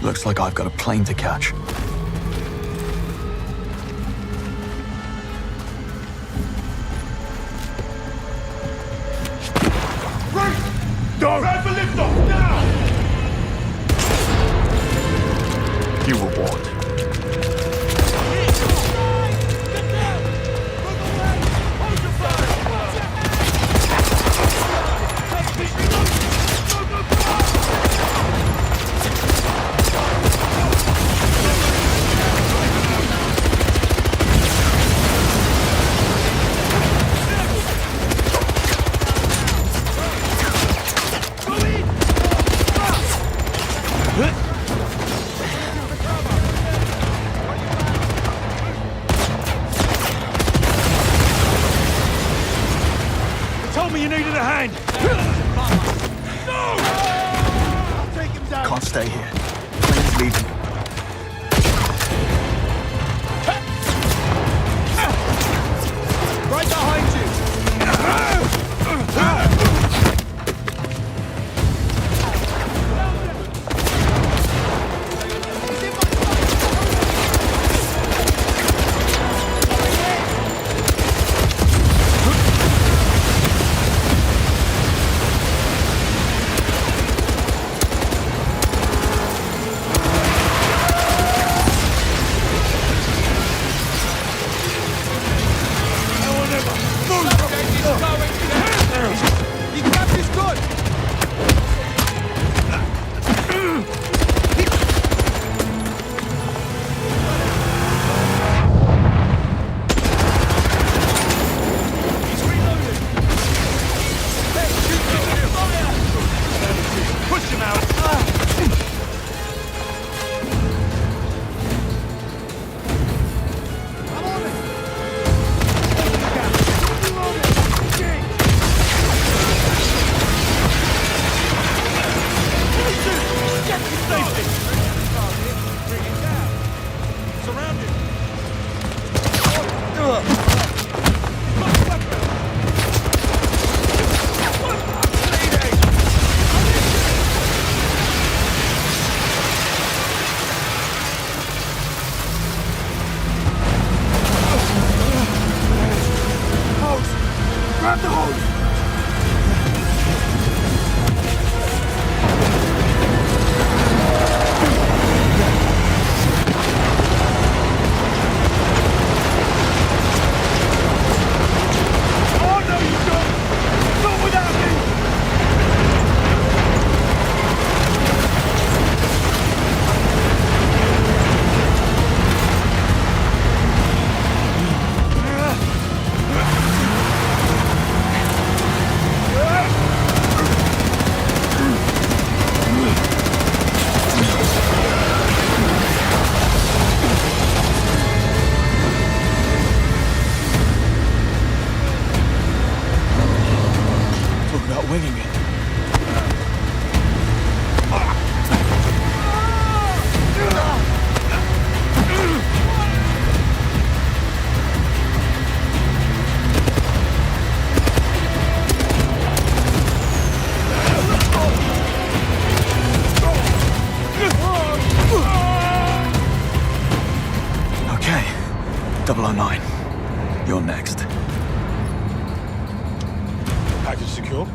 Looks like I've got a plane to catch. Grab the lift off now! You were warned. Told me you needed a hand! No! I'll take him down. Can't stay here. Plane's leaving. Right behind you! Grab the hose! Oh, no, you don't! Not without me! Talk about winging it. Okay, 009. You're next. Package secure?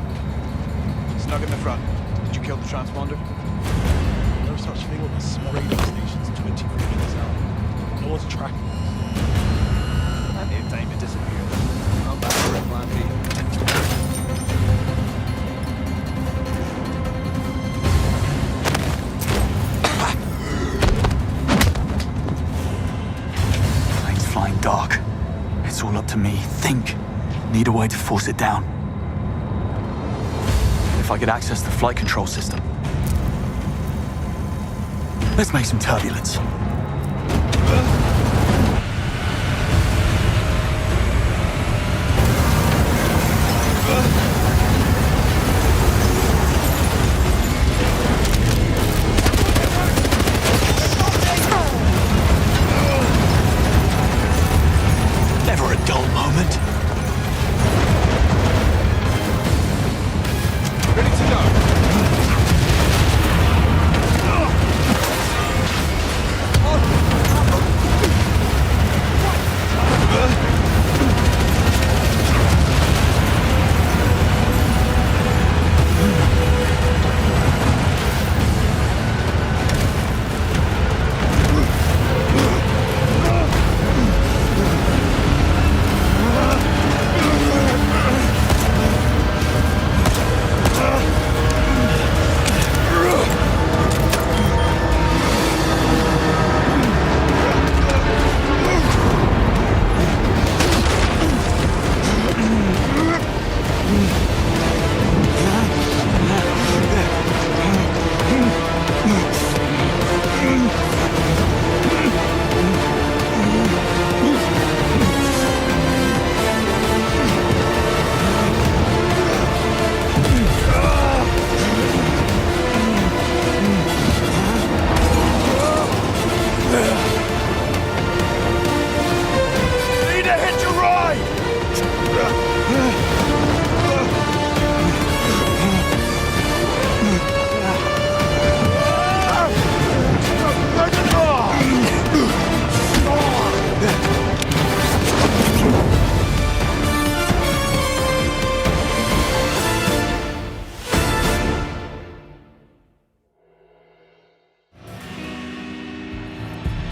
Snug in the front. Did you kill the transponder? No such thing on the radar stations 23 minutes out. No one's tracking us. Plenty of time to disappear. Come back for a plan B. Plane's flying dark. It's all up to me. Think. Need a way to force it down. If I could access the flight control system. Let's make some turbulence. Never a dull moment. Ready to go.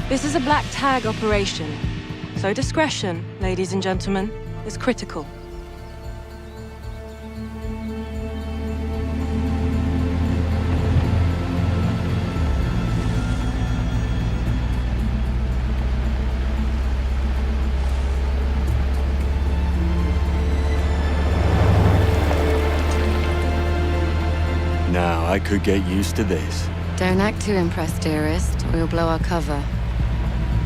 This is a black tag operation, so discretion, ladies and gentlemen, is critical. Now, I could get used to this. Don't act too impressed, dearest, or you'll blow our cover.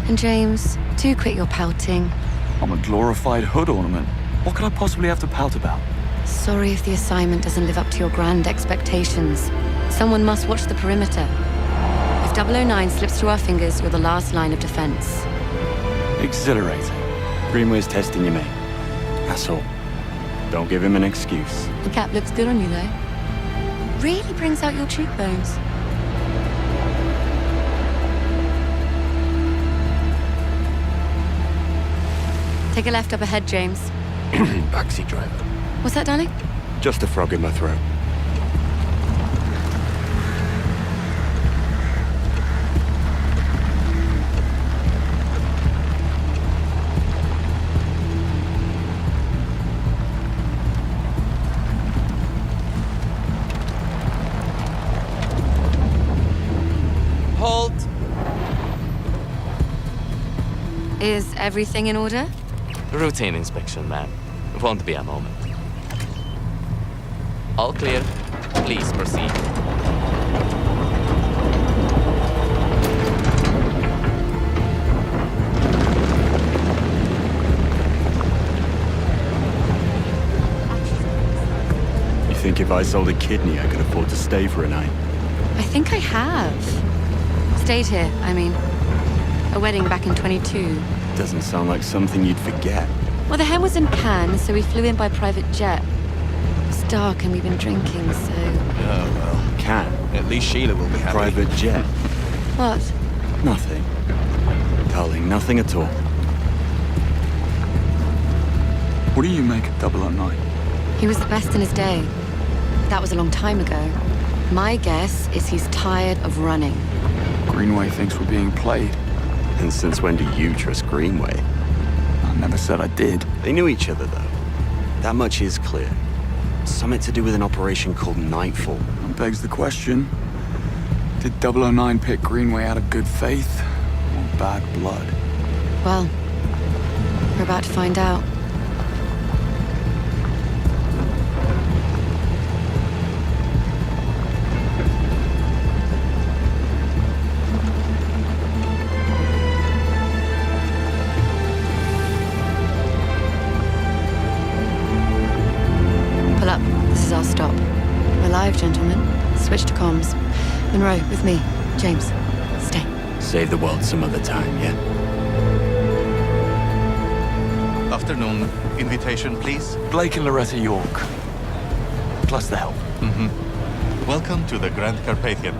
And James, do quit your pouting. I'm a glorified hood ornament. What could I possibly have to pout about? Sorry if the assignment doesn't live up to your grand expectations. Someone must watch the perimeter. If 009 slips through our fingers, you're the last line of defense. Exhilarating. Greenway's testing you, mate. That's all. Don't give him an excuse. The cap looks good on you, though. Really brings out your cheekbones. Take a left up ahead, James. Backseat driver. What's that, darling? Just a frog in my throat. Halt! Is everything in order? Routine inspection, ma'am. Won't be a moment. All clear. Please proceed. You think if I sold a kidney, I could afford to stay for a night? I think I have. Stayed here, I mean. A wedding back in 22. Doesn't sound like something you'd forget. Well, the hen was in Cannes, so we flew in by private jet. It was dark and we've been drinking, so... Oh, well. Can. At least Sheila will be happy. Private jet. What? Nothing. Darling, nothing at all. What do you make of 009? He was the best in his day. That was a long time ago. My guess is he's tired of running. Greenway thinks we're being played. And since when do you trust Greenway? I never said I did. They knew each other, though. That much is clear. Something to do with an operation called Nightfall. That begs the question. Did 009 pick Greenway out of good faith or bad blood? Well, we're about to find out. Pull up. This is our stop. We're live, gentlemen. Switch to comms. Monroe, with me. James, stay. Save the world some other time, yeah? Afternoon. Invitation, please. Blake and Loretta York. Plus the help. Welcome to the Grand Carpathian.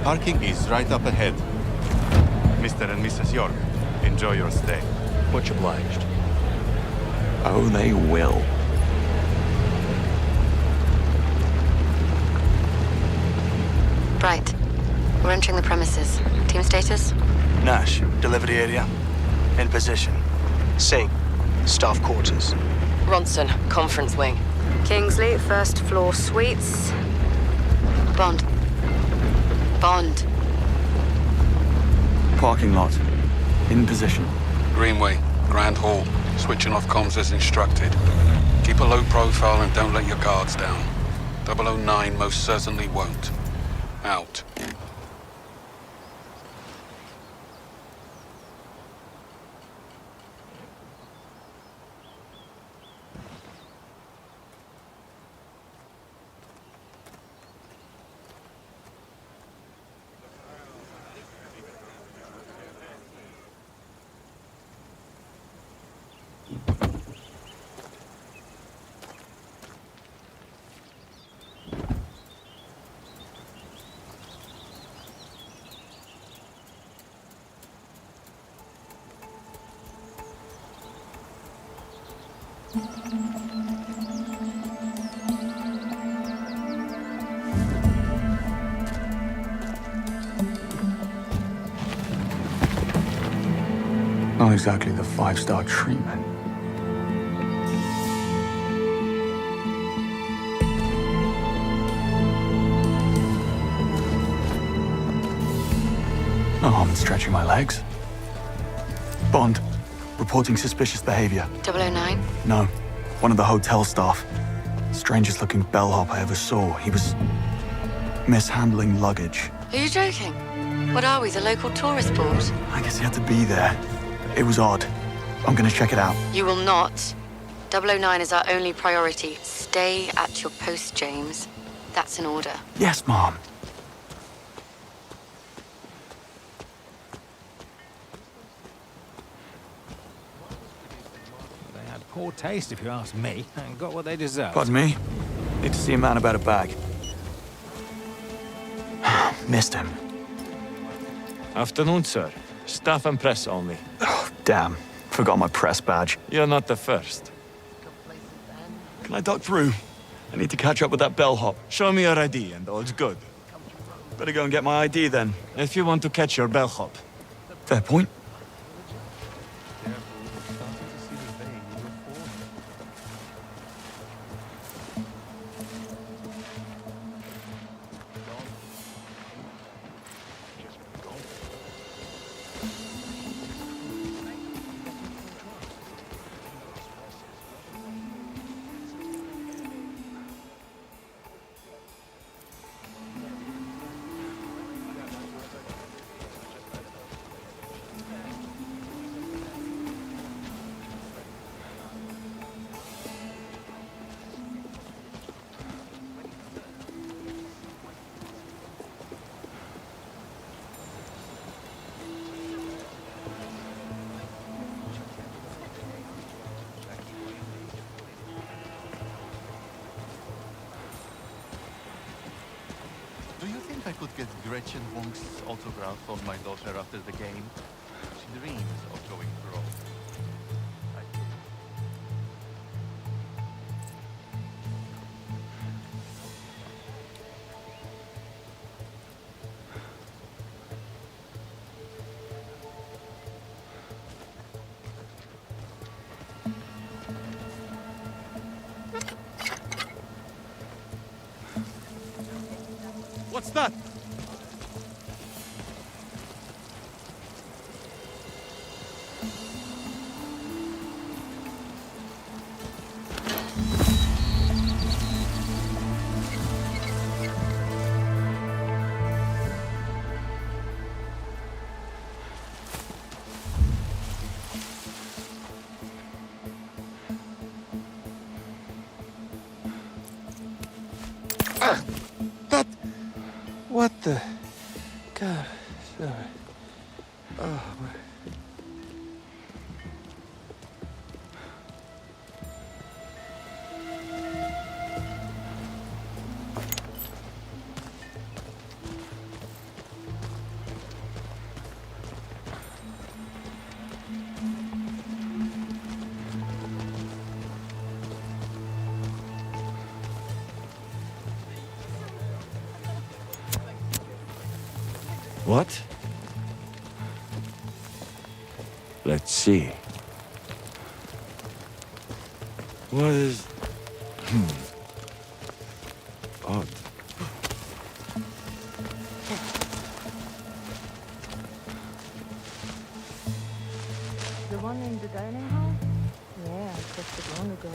Parking is right up ahead. Mr. and Mrs. York, enjoy your stay. Much obliged. Oh, they will. Right. We're entering the premises. Team status? Nash, delivery area. In position. Singh, staff quarters. Ronson, conference wing. Kingsley, first floor suites. Bond. Bond. Parking lot. In position. Greenway, Grand Hall. Switching off comms as instructed. Keep a low profile and don't let your guards down. 009 most certainly won't. Out. Not exactly the five-star treatment. No harm in stretching my legs. Bond, reporting suspicious behavior. 009? No, one of the hotel staff. Strangest looking bellhop I ever saw. He was mishandling luggage. Are you joking? What are we, the local tourist board? I guess he had to be there. It was odd. I'm gonna check it out. You will not. 009 is our only priority. Stay at your post, James. That's an order. Yes, Mom. They had poor taste, if you ask me, and got what they deserved. Pardon me? Need to see a man about a bag. Missed him. Afternoon, sir. Staff and press only. Oh, damn. Forgot my press badge. You're not the first. Can I duck through? I need to catch up with that bellhop. Show me your ID and all's good. Better go and get my ID then. If you want to catch your bellhop. Fair point. Do you think I could get Gretchen Wong's autograph on my daughter after the game? She dreams of going pro. What's that? What the? God, sorry. Oh, my. What? Let's see. What is... Odd. The one in the dining hall? Yeah, I checked it long ago.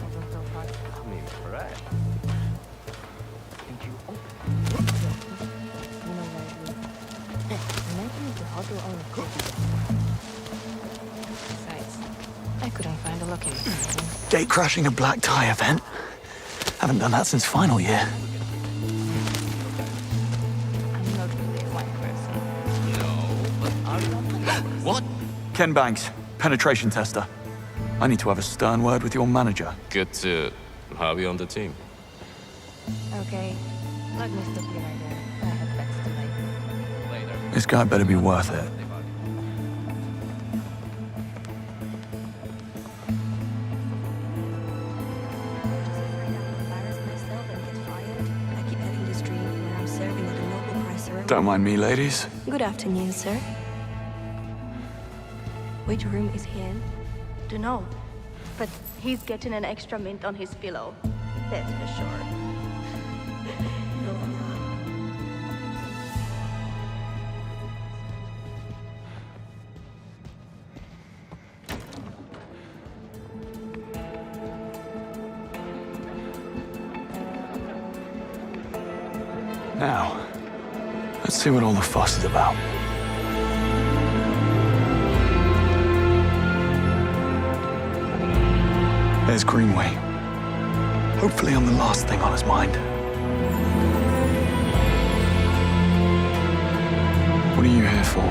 Wasn't so hard. I mean, right. You know where it is. Imagine if the hotel owner could be there. Besides, I couldn't find a locking mechanism. Gate crashing a black tie event. Haven't done that since final year. I'm not really a wine person. What? Ken Banks, penetration tester. I need to have a stern word with your manager. Good to have you on the team. Okay, let me stop you right there. I have bets to make. This guy better be worth it. Don't mind me, ladies. Good afternoon, sir. Which room is he in? Dunno. But he's getting an extra mint on his pillow. That's for sure. Now, let's see what all the fuss is about. There's Greenway. Hopefully I'm the last thing on his mind. What are you here for?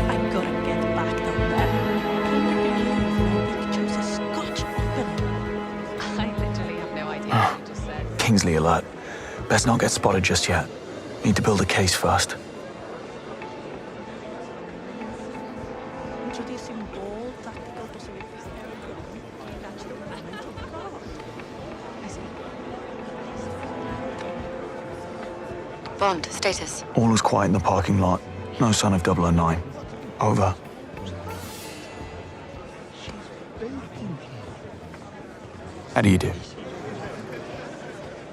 I've got to get back down there. Can you believe Nick chose a Scotch opener? I literally have no idea what you just said. Kingsley alert. Best not get spotted just yet. Need to build a case first. Introducing bold tactical possibilities. Catch the momentum. I see. Bond, status. All was quiet in the parking lot. No sign of 009. Over. How do you do?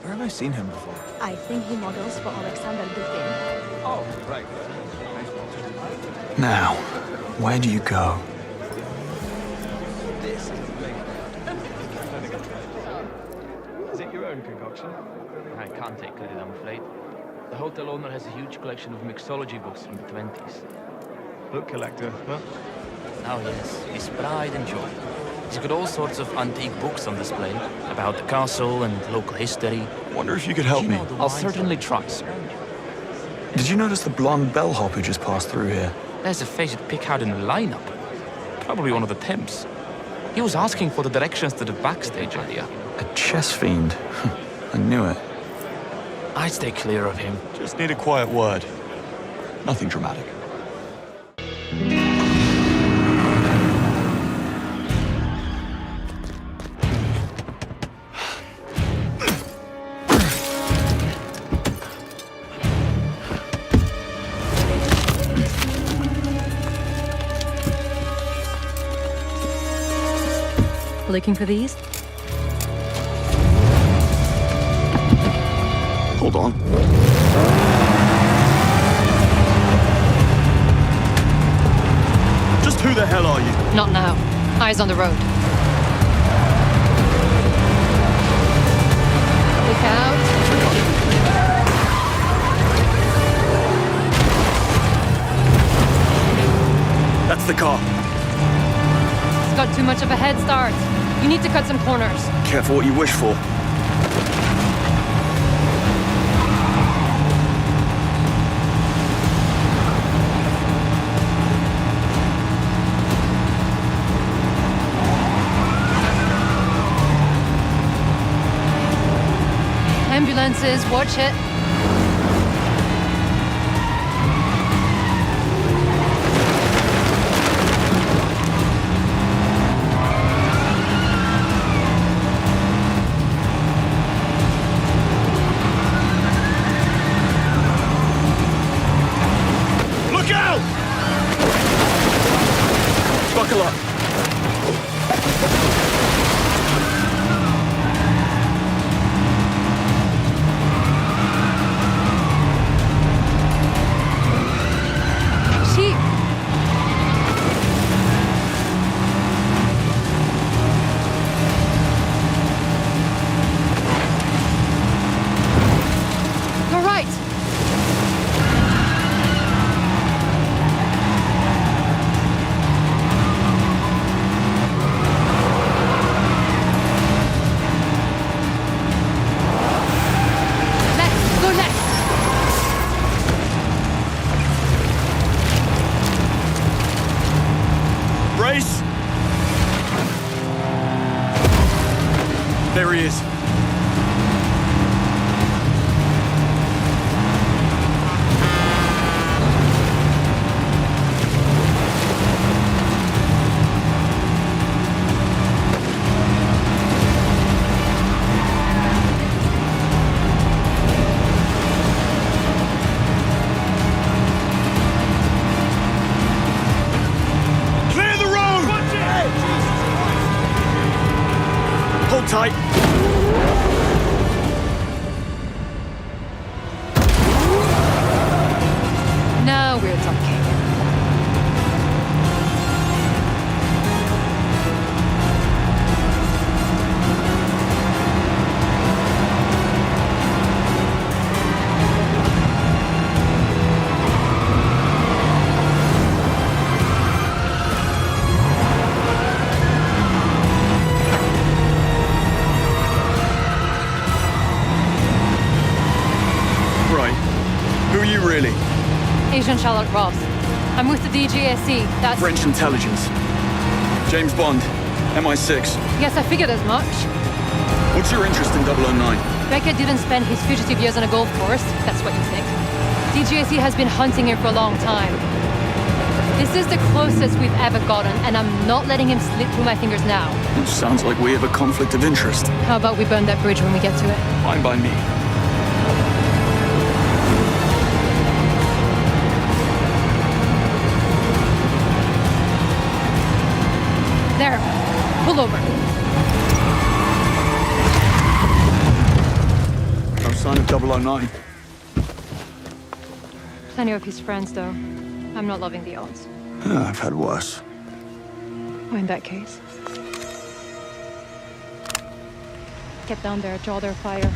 Where have I seen him before? I think he models for Alexander Dupin. Oh, right. Now, where do you go? This is the playground. Is it your own concoction? I can't take credit, I'm afraid. The hotel owner has a huge collection of mixology books from the 20s. Book collector, huh? Oh yes, his pride and joy. He's got all sorts of antique books on display about the castle and local history. Wonder if you could help me. I'll certainly try, sir. Did you notice the blonde bellhop who just passed through here? There's a face you'd pick out in the lineup. Probably one of the Temps. He was asking for the directions to the backstage area. A chess fiend. I knew it. I'd stay clear of him. Just need a quiet word. Nothing dramatic. Looking for these? Hold on. Just who the hell are you? Not now. Eyes on the road. Look out. That's the car. It's got too much of a head start. You need to cut some corners. Careful what you wish for. Ambulances, watch it. Look out! Buckle up. Sheep. You're right. Left, go left. Brace! There he is. Charlotte Ross. I'm with the DGSE. That's... French intelligence. James Bond, MI6. Yes, I figured as much. What's your interest in 009? Beckett didn't spend his fugitive years on a golf course. That's what you think. DGSE has been hunting him for a long time. This is the closest we've ever gotten, and I'm not letting him slip through my fingers now. It sounds like we have a conflict of interest. How about we burn that bridge when we get to it? Fine by me. There. Pull over. No sign of 009. Plenty of his friends, though. I'm not loving the odds. I've had worse. Well, in that case... get down there, draw their fire.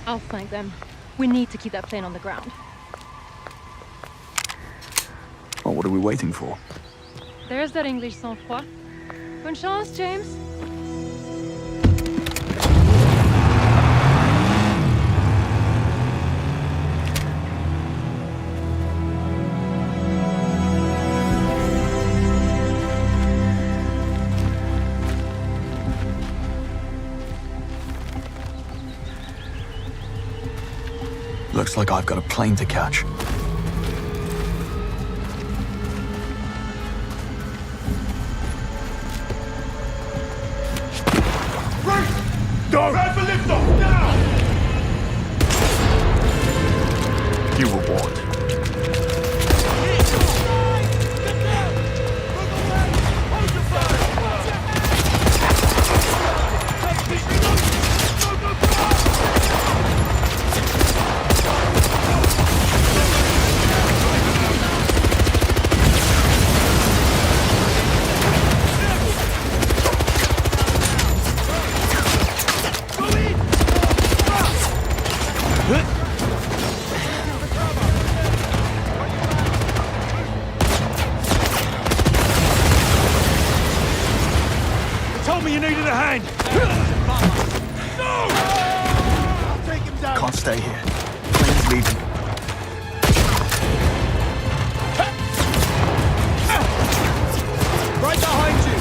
I'll flank them. We need to keep that plane on the ground. Well, what are we waiting for? There's that English sang-froid. Bonne chance, James. Looks like I've got a plane to catch. Go! Grab the lift off, now! You were warned. Told me you needed a hand! No! I'll take him down! Can't stay here. Plane's leaving. Right behind you!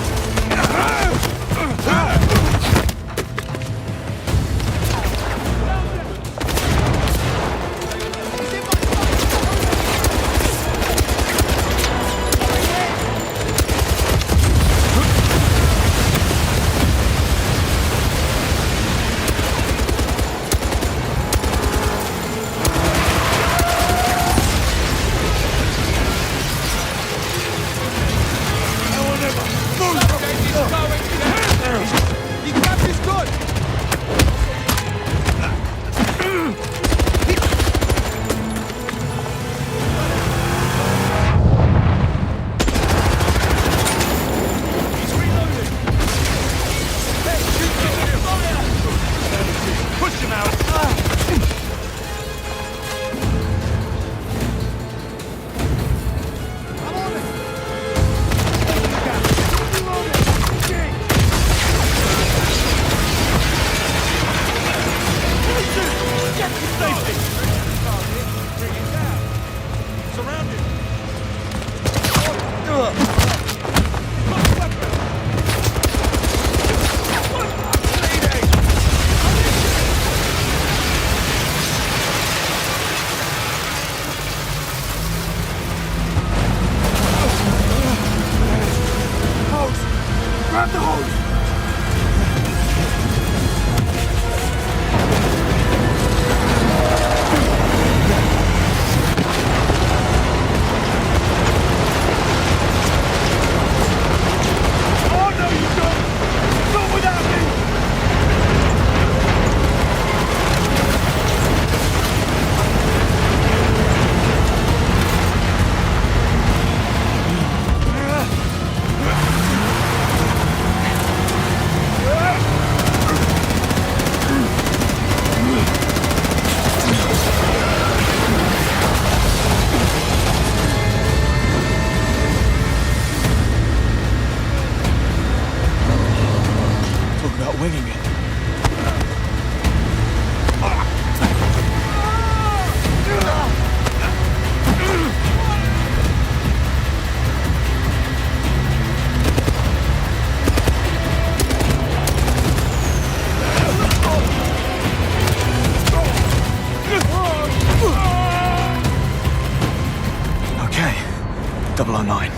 009,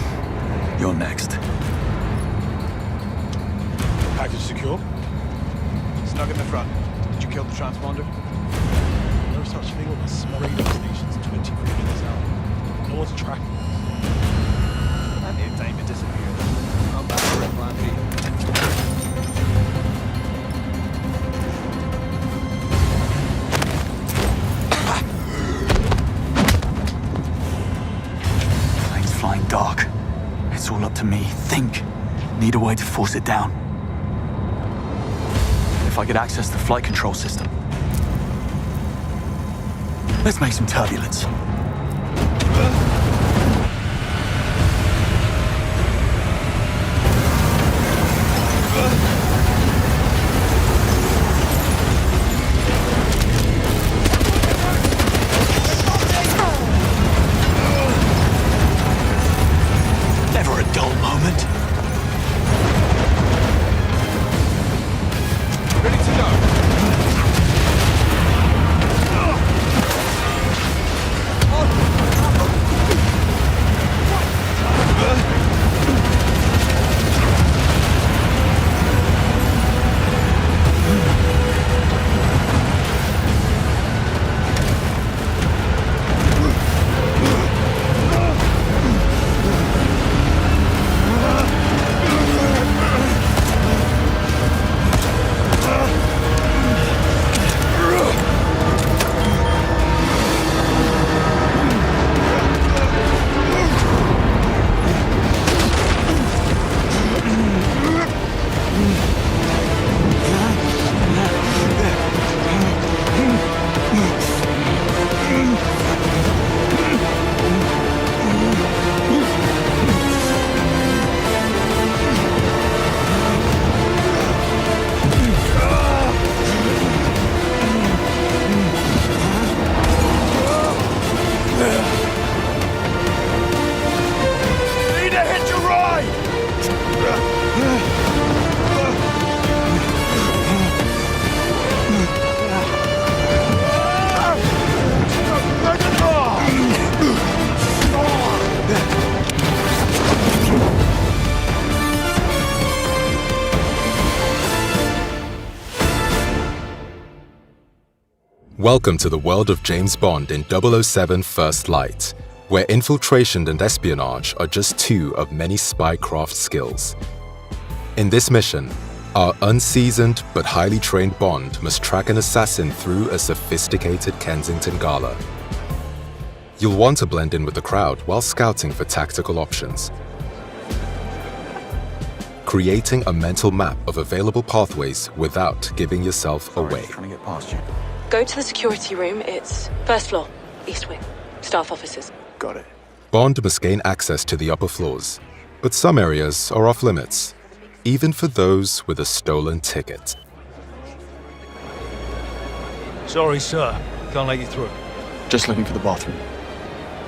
you're next. Package secure? Snug in the front. Did you kill the transponder? No such thing on the radio stations 23 minutes out. No one's tracking us. Plenty of time to disappear. I'm back for a plan B. Plane's flying dark. It's all up to me. Think. Need a way to force it down. If I could access the flight control system. Let's make some turbulence. Never a dull moment. Ready to go. Welcome to the world of James Bond in 007 First Light, where infiltration and espionage are just two of many spycraft skills. In this mission, our unseasoned but highly trained Bond must track an assassin through a sophisticated Kensington gala. You'll want to blend in with the crowd while scouting for tactical options. Creating a mental map of available pathways without giving yourself away. Trying to get past you. Go to the security room. It's first floor, east wing. Staff offices. Got it. Bond must gain access to the upper floors, but some areas are off limits, even for those with a stolen ticket. Sorry, sir. Can't let you through. Just looking for the bathroom.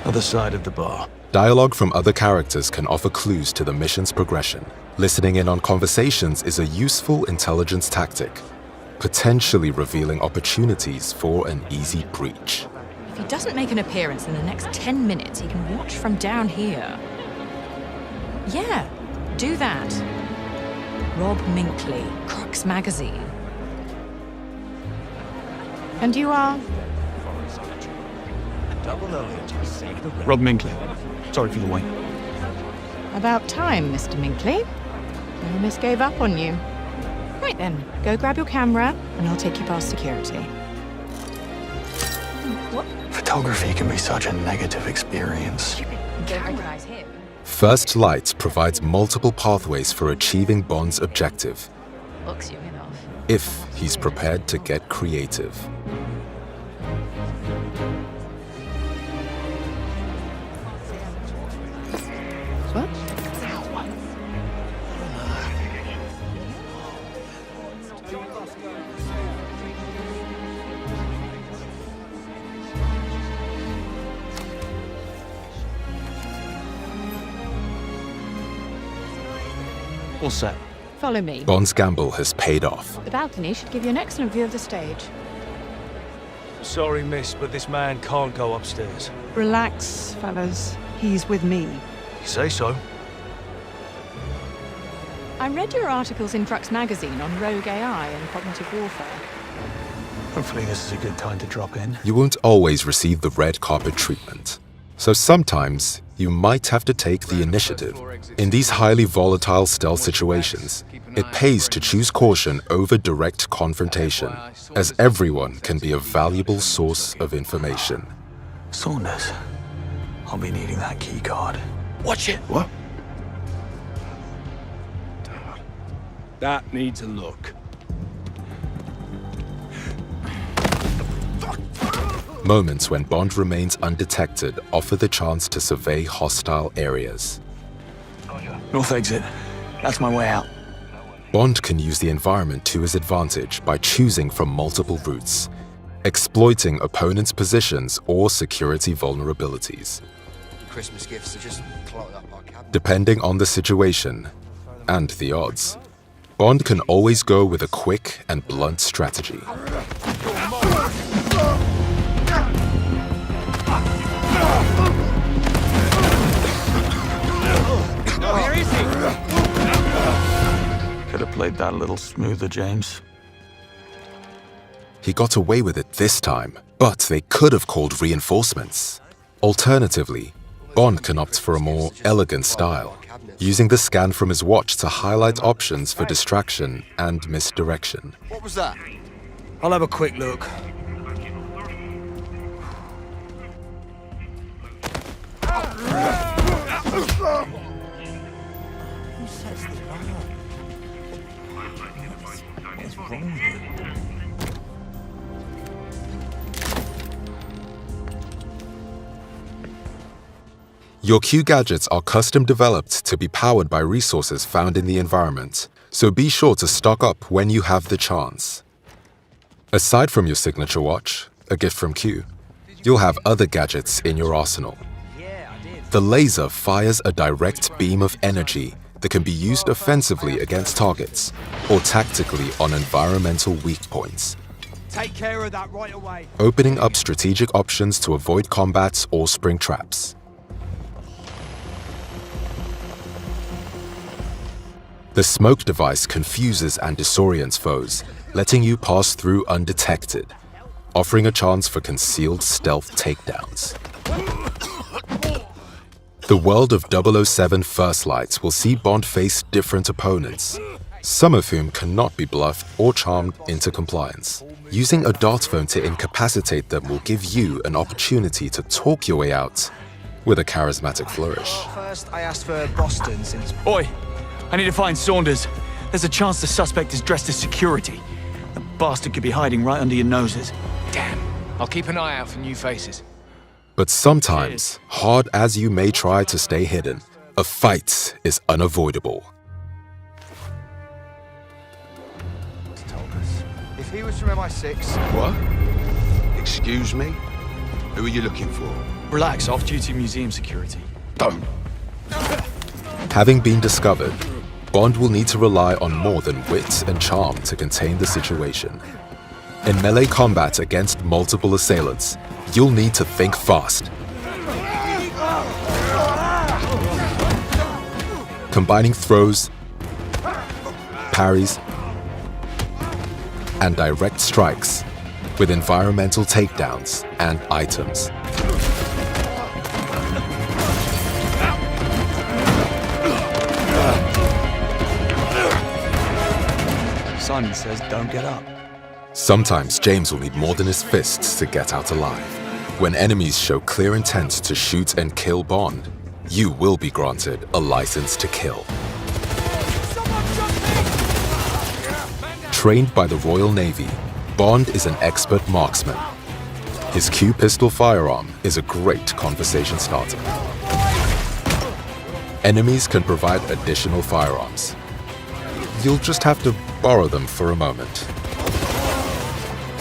Other side of the bar. Dialogue from other characters can offer clues to the mission's progression. Listening in on conversations is a useful intelligence tactic, potentially revealing opportunities for an easy breach. If he doesn't make an appearance in the next 10 minutes, he can watch from down here. Yeah, do that. Rob Minkley, Crux Magazine. And you are? Rob Minkley. Sorry for the wait. About time, Mr. Minkley. No miss gave up on you. Right then, go grab your camera, and I'll take you past security. What? Photography can be such a negative experience. Don't recognize him. First Light provides multiple pathways for achieving Bond's objective, Looks you enough. if he's prepared to get creative. What? All set. Follow me. Bond's gamble has paid off. The balcony should give you an excellent view of the stage. Sorry, miss, but this man can't go upstairs. Relax, fellas. He's with me. You say so. I read your articles in Drux magazine on rogue AI and cognitive warfare. Hopefully this is a good time to drop in. You won't always receive the red carpet treatment, so sometimes you might have to take the initiative. In these highly volatile stealth situations, it pays to choose caution over direct confrontation, as everyone can be a valuable source of information. Saunders. I'll be needing that key card. Watch it. What? That needs a look. Moments when Bond remains undetected offer the chance to survey hostile areas. North exit. That's my way out. Bond can use the environment to his advantage by choosing from multiple routes, exploiting opponents' positions or security vulnerabilities. Christmas gifts are just clogged up our cabinet. Depending on the situation and the odds, Bond can always go with a quick and blunt strategy. Where is he? Could have played that a little smoother, James. He got away with it this time, but they could have called reinforcements. Alternatively, Bond can opt for a more elegant style, using the scan from his watch to highlight options for distraction and misdirection. What was that? I'll have a quick look. Who sets the alarm? What's wrong with you? Your Q gadgets are custom developed to be powered by resources found in the environment, so be sure to stock up when you have the chance. Aside from your signature watch, a gift from Q, you'll have other gadgets in your arsenal. The laser fires a direct beam of energy that can be used offensively against targets or tactically on environmental weak points, Take care of that right away. opening up strategic options to avoid combat or spring traps. The smoke device confuses and disorients foes, letting you pass through undetected, offering a chance for concealed stealth takedowns. The world of 007 First Light will see Bond face different opponents, some of whom cannot be bluffed or charmed into compliance. Using a dart phone to incapacitate them will give you an opportunity to talk your way out with a charismatic flourish. First, I asked for Boston since... Oi! I need to find Saunders. There's a chance the suspect is dressed as security. The bastard could be hiding right under your noses. Damn. I'll keep an eye out for new faces. But sometimes, hard as you may try to stay hidden, a fight is unavoidable. If he was from MI6... What? Excuse me? Who are you looking for? Relax, off-duty museum security. Don't. Having been discovered, Bond will need to rely on more than wit and charm to contain the situation. In melee combat against multiple assailants, you'll need to think fast. Combining throws, parries, and direct strikes with environmental takedowns and items. Simon says don't get up. Sometimes James will need more than his fists to get out alive. When enemies show clear intent to shoot and kill Bond, you will be granted a license to kill. Trained by the Royal Navy, Bond is an expert marksman. His Q pistol firearm is a great conversation starter. Enemies can provide additional firearms. You'll just have to borrow them for a moment.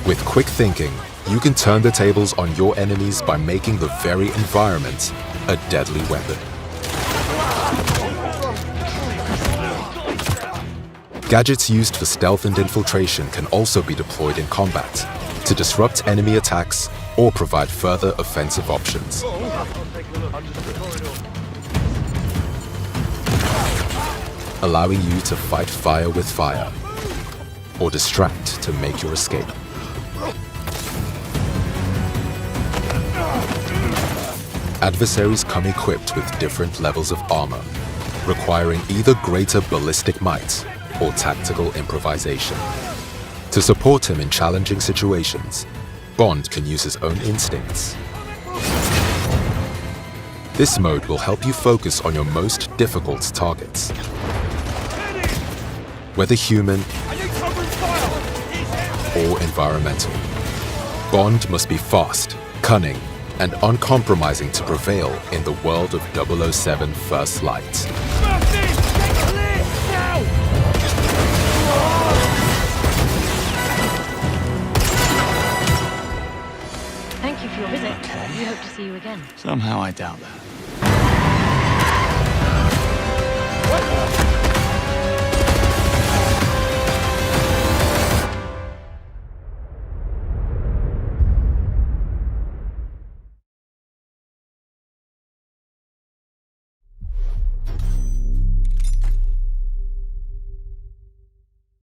With quick thinking, you can turn the tables on your enemies by making the very environment a deadly weapon. Gadgets used for stealth and infiltration can also be deployed in combat to disrupt enemy attacks or provide further offensive options. allowing you to fight fire with fire, or distract to make your escape. Adversaries come equipped with different levels of armor, requiring either greater ballistic might or tactical improvisation. To support him in challenging situations, Bond can use his own instincts. This mode will help you focus on your most difficult targets. Whether human or environmental, Bond must be fast, cunning, and uncompromising to prevail in the world of 007 First Light. Thank you for your visit. We hope to see you again. Somehow I doubt that.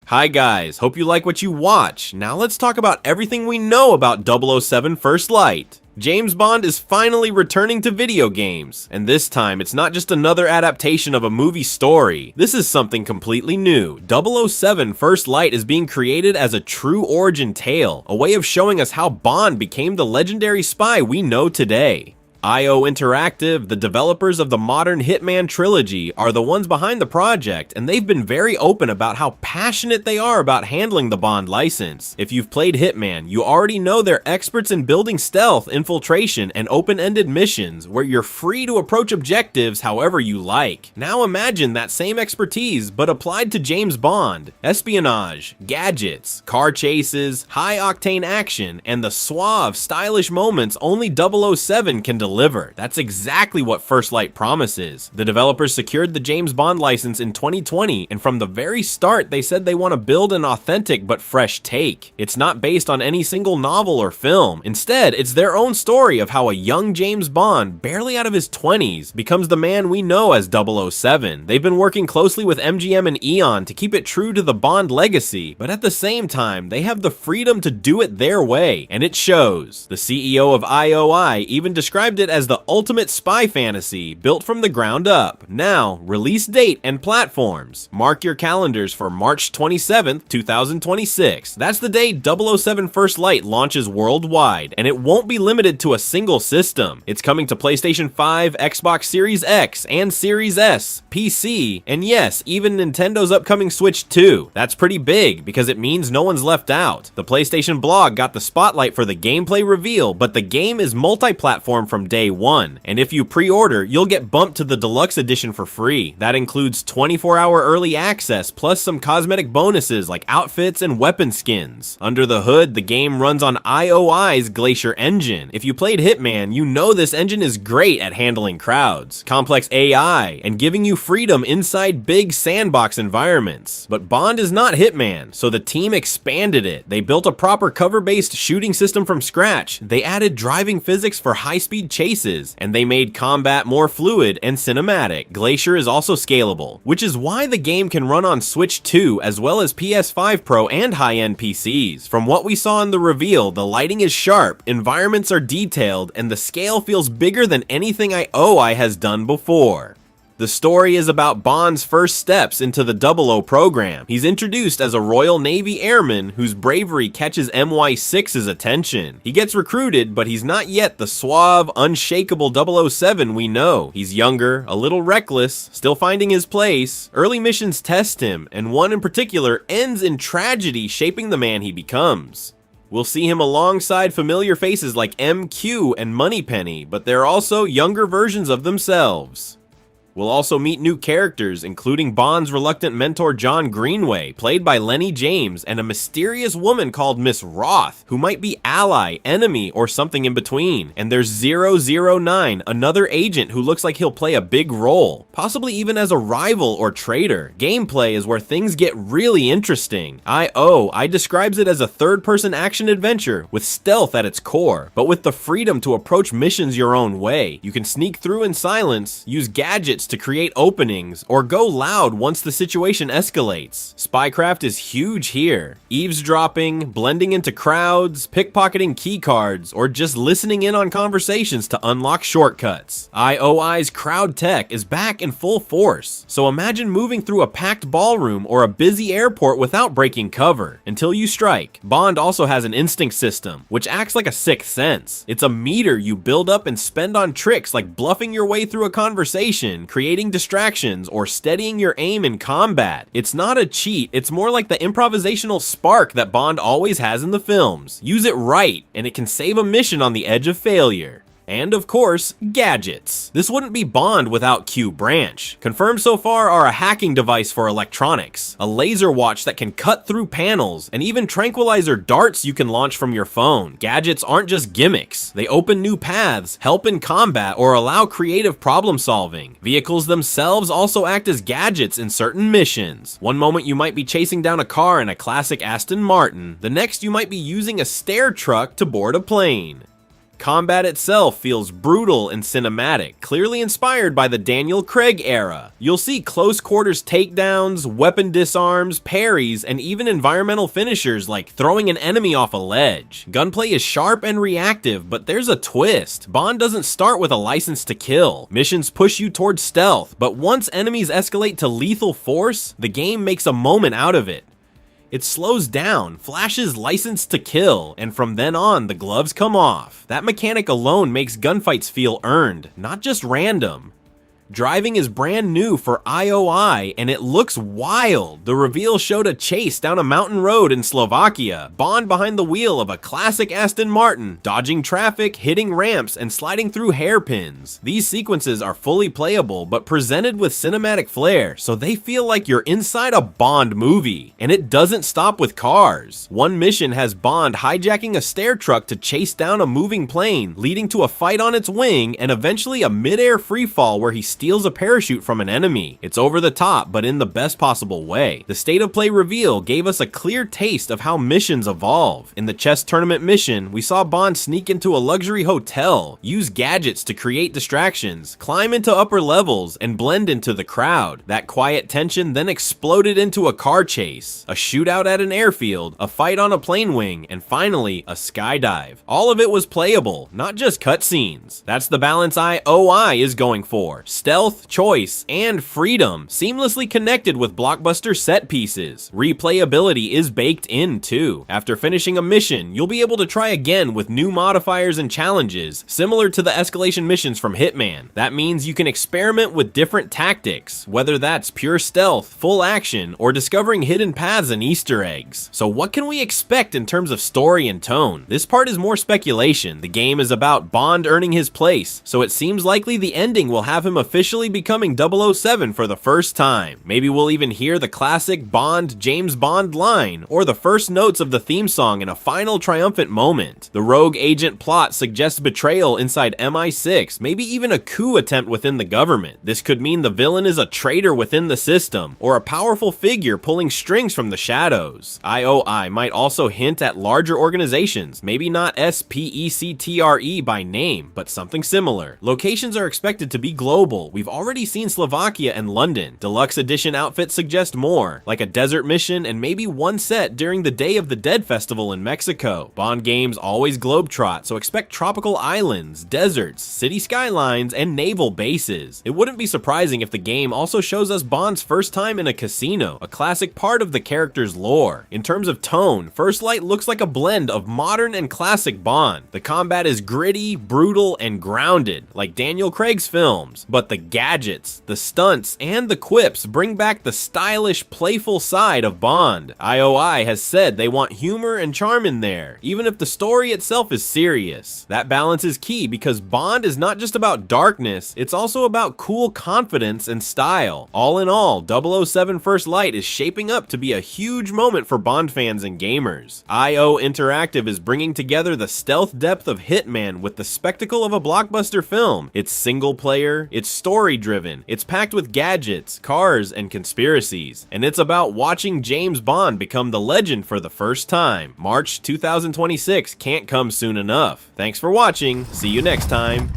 Hi guys, hope you like what you watch. Now let's talk about everything we know about 007 First Light. James Bond is finally returning to video games, and this time it's not just another adaptation of a movie story. This is something completely new. 007 First Light is being created as a true origin tale, a way of showing us how Bond became the legendary spy we know today. IO Interactive, the developers of the modern Hitman trilogy, are the ones behind the project, and they've been very open about how passionate they are about handling the Bond license. If you've played Hitman, you already know they're experts in building stealth, infiltration, and open-ended missions, where you're free to approach objectives however you like. Now imagine that same expertise, but applied to James Bond. Espionage, gadgets, car chases, high-octane action, and the suave, stylish moments only 007 can deliver. That's exactly what First Light promises. The developers secured the James Bond license in 2020, and from the very start they said they want to build an authentic but fresh take. It's not based on any single novel or film. Instead, it's their own story of how a young James Bond, barely out of his 20s, becomes the man we know as 007. They've been working closely with MGM and Eon to keep it true to the Bond legacy, but at the same time, they have the freedom to do it their way, and it shows. The CEO of IOI even described it as the ultimate spy fantasy built from the ground up. Now, release date and platforms. Mark your calendars for March 27th, 2026. That's the day 007 First Light launches worldwide, and it won't be limited to a single system. It's coming to PlayStation 5, Xbox Series X, and Series S, PC, and yes, even Nintendo's upcoming Switch 2. That's pretty big, because it means no one's left out. The PlayStation blog got the spotlight for the gameplay reveal, but the game is multi-platform from day one, and if you pre-order, you'll get bumped to the deluxe edition for free. That includes 24-hour early access, plus some cosmetic bonuses like outfits and weapon skins. Under the hood, the game runs on IOI's Glacier engine. If you played Hitman, you know this engine is great at handling crowds, complex AI, and giving you freedom inside big sandbox environments. But Bond is not Hitman, so the team expanded it. They built a proper cover-based shooting system from scratch. They added driving physics for high-speed chases, and they made combat more fluid and cinematic. Glacier is also scalable, which is why the game can run on Switch 2 as well as PS5 Pro and high-end PCs. From what we saw in the reveal, the lighting is sharp, environments are detailed, and the scale feels bigger than anything IOI has done before. The story is about Bond's first steps into the 00 program. He's introduced as a Royal Navy airman whose bravery catches MI6's attention. He gets recruited, but he's not yet the suave, unshakable 007 we know. He's younger, a little reckless, still finding his place. Early missions test him, and one in particular ends in tragedy, shaping the man he becomes. We'll see him alongside familiar faces like MQ and Moneypenny, but they're also younger versions of themselves. We'll also meet new characters, including Bond's reluctant mentor John Greenway, played by Lenny James, and a mysterious woman called Miss Roth, who might be ally, enemy, or something in between. And there's 009, another agent who looks like he'll play a big role, possibly even as a rival or traitor. Gameplay is where things get really interesting. IOI describes it as a third-person action adventure with stealth at its core, but with the freedom to approach missions your own way. You can sneak through in silence, use gadgets gadgets to create openings or go loud once the situation escalates. Spycraft is huge here. Eavesdropping, blending into crowds, pickpocketing keycards, or just listening in on conversations to unlock shortcuts. IOI's crowd tech is back in full force, so imagine moving through a packed ballroom or a busy airport without breaking cover until you strike. Bond also has an instinct system, which acts like a sixth sense. It's a meter you build up and spend on tricks like bluffing your way through a conversation, creating distractions, or steadying your aim in combat. It's not a cheat, it's more like the improvisational spark that Bond always has in the films. Use it right, and it can save a mission on the edge of failure. And of course, gadgets. This wouldn't be Bond without Q Branch. Confirmed so far are a hacking device for electronics, a laser watch that can cut through panels, and even tranquilizer darts you can launch from your phone. Gadgets aren't just gimmicks. They open new paths, help in combat, or allow creative problem solving. Vehicles themselves also act as gadgets in certain missions. One moment you might be chasing down a car in a classic Aston Martin, the next you might be using a stair truck to board a plane. Combat itself feels brutal and cinematic, clearly inspired by the Daniel Craig era. You'll see close quarters takedowns, weapon disarms, parries, and even environmental finishers like throwing an enemy off a ledge. Gunplay is sharp and reactive, but there's a twist. Bond doesn't start with a license to kill. Missions push you towards stealth, but once enemies escalate to lethal force, the game makes a moment out of it. It slows down, flashes license to kill, and from then on, the gloves come off. That mechanic alone makes gunfights feel earned, not just random. Driving is brand new for IOI, and it looks wild. The reveal showed a chase down a mountain road in Slovakia, Bond behind the wheel of a classic Aston Martin, dodging traffic, hitting ramps, and sliding through hairpins. These sequences are fully playable, but presented with cinematic flair, so they feel like you're inside a Bond movie. And it doesn't stop with cars. One mission has Bond hijacking a stair truck to chase down a moving plane, leading to a fight on its wing, and eventually a mid-air freefall where he steals a parachute from an enemy. It's over the top, but in the best possible way. The state of play reveal gave us a clear taste of how missions evolve. In the chess tournament mission, we saw Bond sneak into a luxury hotel, use gadgets to create distractions, climb into upper levels, and blend into the crowd. That quiet tension then exploded into a car chase, a shootout at an airfield, a fight on a plane wing, and finally, a skydive. All of it was playable, not just cutscenes. That's the balance IOI is going for. Stealth, choice, and freedom, seamlessly connected with blockbuster set pieces. Replayability is baked in too. After finishing a mission, you'll be able to try again with new modifiers and challenges, similar to the escalation missions from Hitman. That means you can experiment with different tactics, whether that's pure stealth, full action, or discovering hidden paths and Easter eggs. So what can we expect in terms of story and tone? This part is more speculation. The game is about Bond earning his place, so it seems likely the ending will have him officially becoming 007 for the first time. Maybe we'll even hear the classic Bond, James Bond line, or the first notes of the theme song in a final triumphant moment. The rogue agent plot suggests betrayal inside MI6, maybe even a coup attempt within the government. This could mean the villain is a traitor within the system, or a powerful figure pulling strings from the shadows. IOI might also hint at larger organizations, maybe not SPECTRE by name, but something similar. Locations are expected to be global. We've already seen Slovakia and London. Deluxe edition outfits suggest more, like a desert mission and maybe one set during the Day of the Dead festival in Mexico. Bond games always globetrot, so expect tropical islands, deserts, city skylines, and naval bases. It wouldn't be surprising if the game also shows us Bond's first time in a casino, a classic part of the character's lore. In terms of tone, First Light looks like a blend of modern and classic Bond. The combat is gritty, brutal, and grounded, like Daniel Craig's films, but the gadgets, the stunts, and the quips bring back the stylish, playful side of Bond. IOI has said they want humor and charm in there, even if the story itself is serious. That balance is key because Bond is not just about darkness, it's also about cool confidence and style. All in all, 007 First Light is shaping up to be a huge moment for Bond fans and gamers. IO Interactive is bringing together the stealth depth of Hitman with the spectacle of a blockbuster film. It's single player, it's story-driven, it's packed with gadgets, cars, and conspiracies, and it's about watching James Bond become the legend for the first time. March 2026 can't come soon enough. Thanks for watching, see you next time.